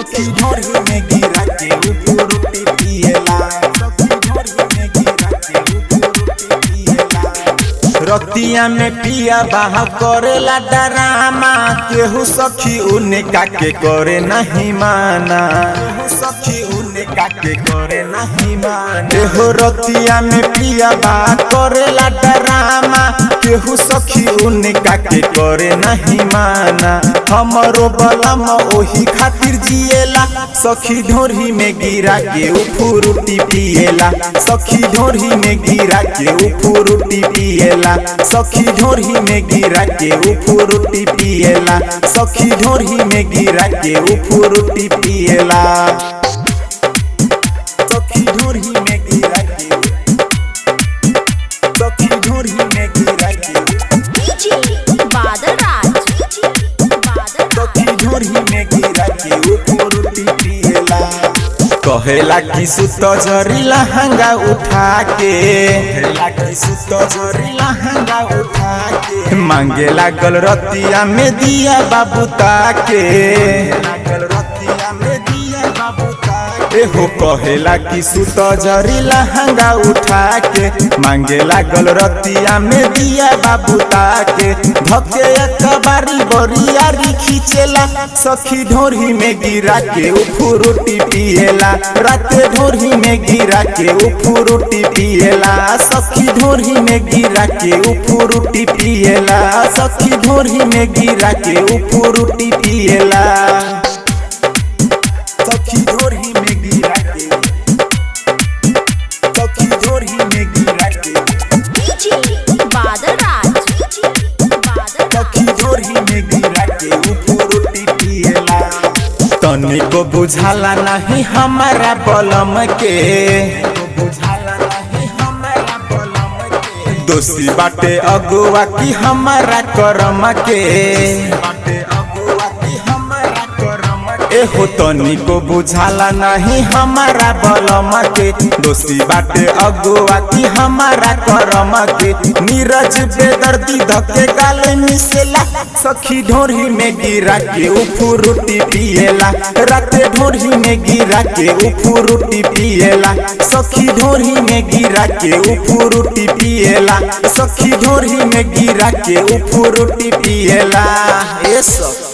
सखी ढोरी में गिरा के ऊपर रोटी पिएला, सखी ढोरी में गिरा के ऊपर रोटी पिएला। रतिया में पिया बाह करेला डरामा, केहू सखी उने काके करे नहीं माना, सखी उने काके करे नहीं माना। हो रतिया में पिया बाह करेला डरामा, केहू सखी उने काके करे नहीं माना। हमरो बलम ओही खातिर जिएला, सखी ढोरी में गिरा के ऊपर रोटी पिएला, सखी ढोरी में गिरा के ऊपर रोटी पिएला, सखी ढोरी में गिरा के ऊपर रोटी पिएला, सखी ढोरी में गिरा के ऊपर रोटी पिएला, सखी ढोरी में गिरा के, सखी ढोरी में गिरा के सखी ढोरी में गिरा के ऊपर रोटी पिएला। कहेला कि सुत जरी लहंगा उठा के, कहेला कि सुत जरी लहंगा उठा के, मांगे लागल रतिया में दिया बाबू ताके, लागल रतिया में दिया बाबू ताके। हो कहेला कि सुत जरी लहंगा उठा के, मांगे लागल रतिया में दिया बाबू ताके। धके एकबारी बरियारी खींचेला, सखी ढोरी में गिरा के ऊपर रोटी पिएला, राते ढोरी में गिरा के ऊपर रोटी पिएला, सखी ढोरी में गिरा के ऊपर रोटी पिएला, सखी ढोरी में गिरा के ऊपर रोटी पिएला, सखी ढोरी में गिरा के, सखी ढोरी में गिरा के, सखी ढोरी में गिरा के ऊपर रोटी पिएला। तनिको बुझाला नहीं हमारा बलम के, बुझाला नहीं हमारा बलम के, दोषी बाटे अगुआ की हमारा करम के, बाटे अगुआ की हमारा करम के। हो तनिको बुझाला नहीं हमारा बलम के, दोषी बाटे अगुआ की हमारा करम के। नीरज बेदर्दी धके गाले मिसेला, सखी ढोरी में गिरा के ऊपर रोटी पिएला, राते ढोरी में गिरा के ऊपर रोटी पिएला, सखी ढोरी में गिरा के ऊपर रोटी पिएला, सखी ढोरी में गिरा के ऊपर रोटी पिएला। ए सब